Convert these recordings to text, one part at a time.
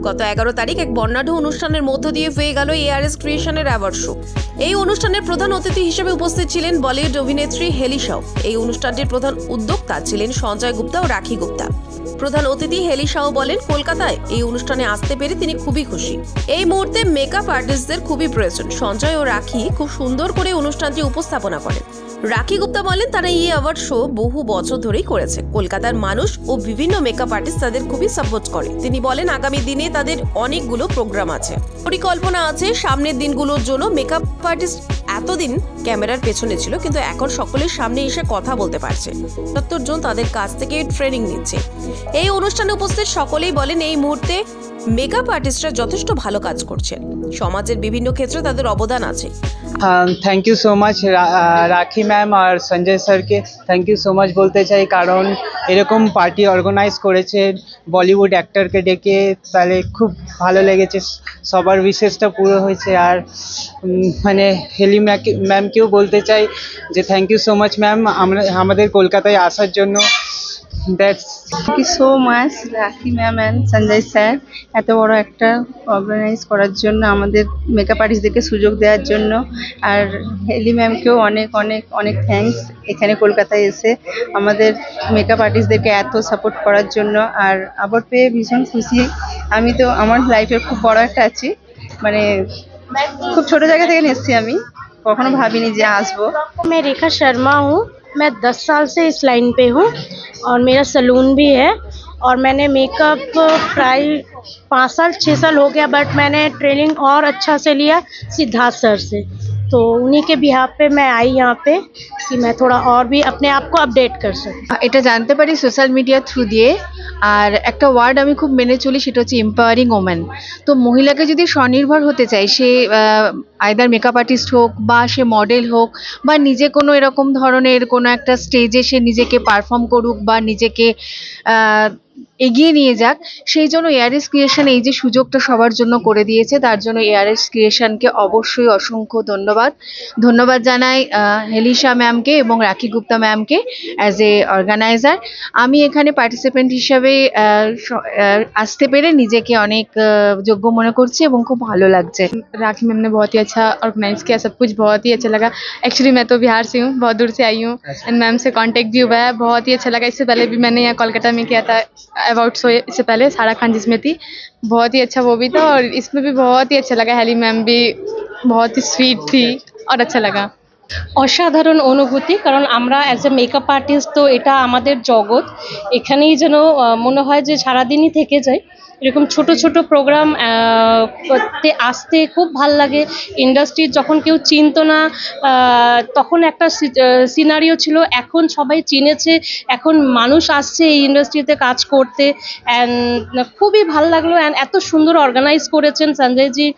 গত 11 তারিখ এক বর্ণাঢ্য অনুষ্ঠানের মধ্য দিয়ে হয়ে গেল এআরএস ক্রিয়েশনের অ্যাওয়ার্ড শো। এই অনুষ্ঠানের প্রধান অতিথি হিসেবে উপস্থিত ছিলেন বলিউড অভিনেত্রী হেলি শাও। এই অনুষ্ঠানটির প্রধান উদ্যোক্তা ছিলেন সঞ্জয় গুপ্তা ও রাখি গুপ্তা। প্রধান অতিথি হেলি শাও বলেন, কলকাতায় এই অনুষ্ঠানে আসতে পেরে তিনি খুবই খুশি। এই মুহূর্তে মেকআপ আর্টিস্টদের খুবই প্রয়োজন। সঞ্জয় ও রাখি খুব সুন্দর করে অনুষ্ঠানটি উপস্থাপনা করেন। রাখি গুপ্তা বলেন, তারা এই অ্যাওয়ার্ড শো বহু বছর ধরেই করেছে। কলকাতার মানুষ ও বিভিন্ন মেকআপ আর্টিস্ট তাদের খুবই সাপোর্ট করে। তিনি বলেন, আগামী দিনে তাদের অনেকগুলো প্রোগ্রাম আছে, পরিকল্পনা আছে সামনের দিনগুলোর জন্য। মেকআপ আর্টিস্ট এতদিন ক্যামেরার পেছনে ছিল, কিন্তু এখন সকলের সামনে এসে কথা বলতে পারছে। ৭০ জন তাদের কাছ থেকে ট্রেনিং নিচ্ছে। এই অনুষ্ঠানে উপস্থিত সকলেই বলেন, এই মুহূর্তে মেকআপ আর্টিস্টরা যথেষ্ট ভালো কাজ করছেন। সমাজের বিভিন্ন ক্ষেত্রে তাদের অবদান আছে। Thank you so much Rakhi ma'am আর সঞ্জয় স্যারকে থ্যাংক ইউ সো মাচ বলতে চাই, কারণ এরকম পার্টি অর্গানাইজ করেছে বলিউড অ্যাক্টরকে ডেকে, তাহলে খুব ভালো লেগেছে, সবার উইশেসটা পুরো হয়েছে। আর মানে হেলি ম্যামকেও বলতে চাই যে thank you so much ma'am আমাদের কলকাতায় আসার জন্য। Thank you so much Rakhi ma'am and Sanjay sir, এত বড় একটা অর্গানাইজ করার জন্য, আমাদের মেকআপ আর্টিস্টদেরকে সুযোগ দেওয়ার জন্য। আর হেলি ম্যামকেও অনেক অনেক অনেক থ্যাঙ্কস, এখানে কলকাতায় এসে আমাদের মেকআপ আর্টিস্টদেরকে এত সাপোর্ট করার জন্য। আর অ্যাওয়ার্ড পেয়ে ভীষণ খুশি। আমি তো আমার লাইফের খুব বড় একটা আছি, মানে খুব ছোট জায়গা থেকে এসেছি, আমি কখনো ভাবিনি যে আসবো। मैं रेखा शर्मा हूँ। मैं 10 साल से इस लाइन पे हूँ और मेरा सलून भी है। और मैंने मेकअप प्राय 5 साल 6 साल हो गया, बट मैंने ट्रेनिंग और अच्छा से लिया सिद्धार्थ सर से। तो उन्हीं के बिहाफ पे मैं आई यहाँ पे कि मैं थोड़ा और भी अपने आप को अपडेट कर सकूँ। এটা জানতে পারি সোশ্যাল মিডিয়ার থ্রু দিয়ে। আর একটা ওয়ার্ড আমি খুব মেনে চলি, সেটা হচ্ছে এম্পাওয়ারিং ওম্যান। তো মহিলাকে যদি স্বনির্ভর হতে চায়, সে আইদার মেকআপ আর্টিস্ট হোক বা সে মডেল হোক বা নিজে কোনো এরকম ধরনের কোনো একটা স্টেজে সে নিজেকে পারফর্ম করুক বা নিজেকে এগিয়ে নিয়ে যাক, সেই জন্য এআরএস ক্রিয়েশন এই যে সুযোগটা সবার জন্য করে দিয়েছে, তার জন্য এআরএস ক্রিয়েশনকে অবশ্যই অসংখ্য ধন্যবাদ জানাই হেলিশা ম্যামকে এবং রাখি গুপ্তা ম্যামকে অ্যাজ এ অর্গানাইজার। আমি এখানে পার্টিসিপেন্ট হিসাবে আসতে পেরে নিজেকে অনেক যোগ্য মনে করছি এবং খুব ভালো লাগছে। राखी मैम ने बहुत ही अच्छा ऑर्गेनाइज किया, सब कुछ बहुत ही अच्छा लगा। एक्चुअली मैं तो बिहार से हूँ, बहुत दूर से आई हूँ एंड मैम से कांटेक्ट भी हुआ है, बहुत ही अच्छा लगा। इससे पहले भी मैंने यहाँ कोलकाता में किया था अवार्ड शो, इससे पहले सारा खान जिसमें थी, बहुत ही अच्छा वो भी था। और इसमें भी बहुत ही अच्छा लगा, हेली मैम भी बहुत ही स्वीट थी और अच्छा लगा। অসাধারণ অনুভূতি, কারণ আমরা অ্যাজ এ মেকআপ আর্টিস্ট তো এটা আমাদের জগৎ। এখানেই যেন মনে হয় যে সারাদিনই থেকে যায়। এরকম ছোট ছোট প্রোগ্রাম করতে আসতে খুব ভাল লাগে। ইন্ডাস্ট্রির যখন কেউ চিনতো না, তখন একটা সিনারিও ছিল, এখন সবাই চিনেছে, এখন মানুষ আসছে এই ইন্ডাস্ট্রিতে কাজ করতে। অ্যান্ড খুবই ভাল লাগলো। অ্যান্ড এত সুন্দর অর্গানাইজ করেছেন সঞ্জয়জি,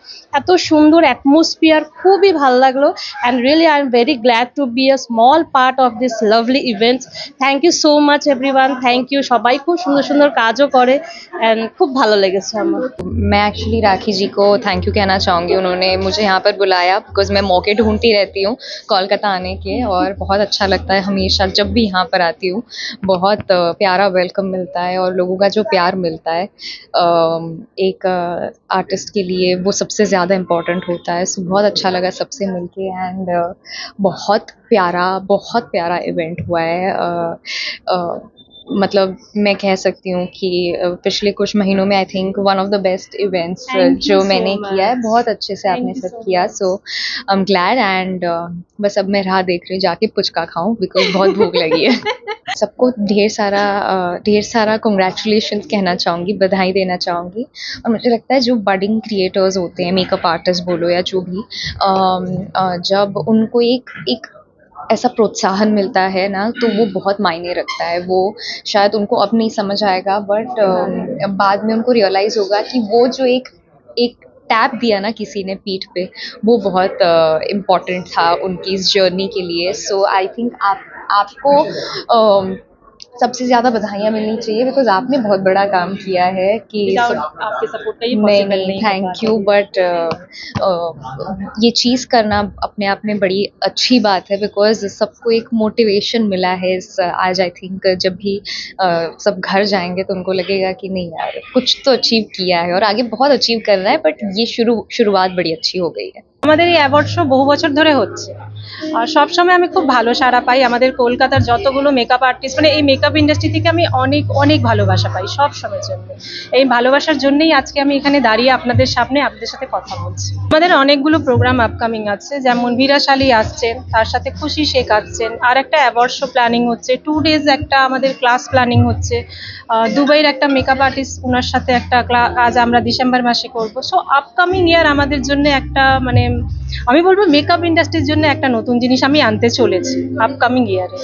এত সুন্দর অ্যাটমসফিয়ার, খুবই ভাল লাগলো। And really I am very glad to be a small part of this lovely events. Thank you so much everyone, thank you. সবাই খুব সুন্দর সুন্দর কাজও করে অ্যান্ড খুব ভালো লেগেছে আমার। मैं एक्चुअली राखी जी को थैंक यू कहना चाहूँगी, उन्होंने मुझे यहाँ पर बुलाया बिकॉज मैं मौके ढूंढती रहती हूँ कोलकाता आने के, और बहुत अच्छा लगता है हमेशा जब भी यहाँ पर आती हूँ। बहुत प्यारा वेलकम मिलता है और लोगों का जो प्यार मिलता है एक आर्टिस्ट के लिए वो सबसे ज़्यादा इम्पोर्टेंट होता है। सो बहुत अच्छा लगा सबसे मिलके एंड बहुत प्यारा इवेंट हुआ है। मतलब मैं कह सकती हूँ कि पिछले कुछ महीनों में I think one of the best events जो मैंने किया है। बहुत अच्छे से आपने सब किया, सो आई एम ग्लैड एंड बस अब मैं राह देख रही हूँ जाके पुचका खाऊं बिकॉज बहुत भूख लगी है। सबको ढेर सारा कंग्रेचुलेशंस कहना चाहूँगी, बधाई देना चाहूँगी। और मुझे लगता है जो बडिंग क्रिएटर्स होते हैं, मेकअप आर्टिस्ट बोलो या जो भी, जब उनको एक ऐसा प्रोत्साहन मिलता है ना, तो वो बहुत मायने रखता है। वो शायद उनको अब नहीं समझ आएगा, बट बाद में उनको रियलाइज़ होगा कि वो जो एक टैप दिया ना किसी ने पीठ पे, वो बहुत इम्पोर्टेंट था उनकी इस जर्नी के लिए। सो आई थिंक आपको सबसे ज़्यादा बधाइयाँ मिलनी चाहिए बिकॉज आपने बहुत बड़ा काम किया है कि आपके सपोर्ट का ये नहीं पॉसिबल नहीं नहीं थैंक यू बट ये चीज़ करना अपने आप में बड़ी अच्छी बात है बिकॉज सबको एक मोटिवेशन मिला है इस आज आई थिंक जब भी सब घर जाएंगे तो उनको लगेगा कि नहीं यार कुछ तो अचीव किया है और आगे बहुत अचीव करना है बट ये शुरुआत बड़ी अच्छी हो गई है। আমাদের এই অ্যাওয়ার্ড শো বহু বছর ধরে হচ্ছে আর সবসময় আমি খুব ভালো সাড়া পাই। আমাদের কলকাতার যতগুলো মেকআপ আর্টিস্ট মানে এই মেকআপ ইন্ডাস্ট্রি থেকে আমি অনেক অনেক ভালোবাসা পাই সব সময়ের জন্য। এই ভালোবাসার জন্যই আজকে আমি এখানে দাঁড়িয়ে আপনাদের সামনে আপনাদের সাথে কথা বলছি। আমাদের অনেকগুলো প্রোগ্রাম আপকামিং আছে, যেমন বিরাশালী আসছেন, তার সাথে খুশি শেখ আসছেন, আর একটা অ্যাওয়ার্ড শো প্ল্যানিং হচ্ছে, 2 days একটা আমাদের ক্লাস প্ল্যানিং হচ্ছে, দুবাইয়ের একটা মেকআপ আর্টিস্ট ওনার সাথে একটা কাজ আমরা ডিসেম্বর মাসে করব। সো আপকামিং ইয়ার আমাদের জন্য একটা মানে আমি বলবো মেকআপ ইন্ডাস্ট্রির জন্য একটা নতুন জিনিস আমি আনতে চলেছি আপকামিং ইয়ারে।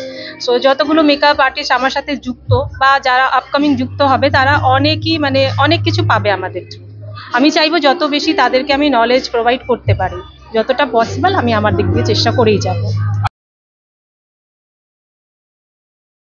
সো যতগুলো মেকআপ আর্টিস্ট আমার সাথে যুক্ত বা যারা আপকামিং যুক্ত হবে তারা অনেকই মানে অনেক কিছু পাবে আমাদের। আমি চাইবো যত বেশি তাদেরকে আমি নলেজ প্রোভাইড করতে পারি, যতটা পসিবল আমি আমার দিক দিয়ে চেষ্টা করেই যাব।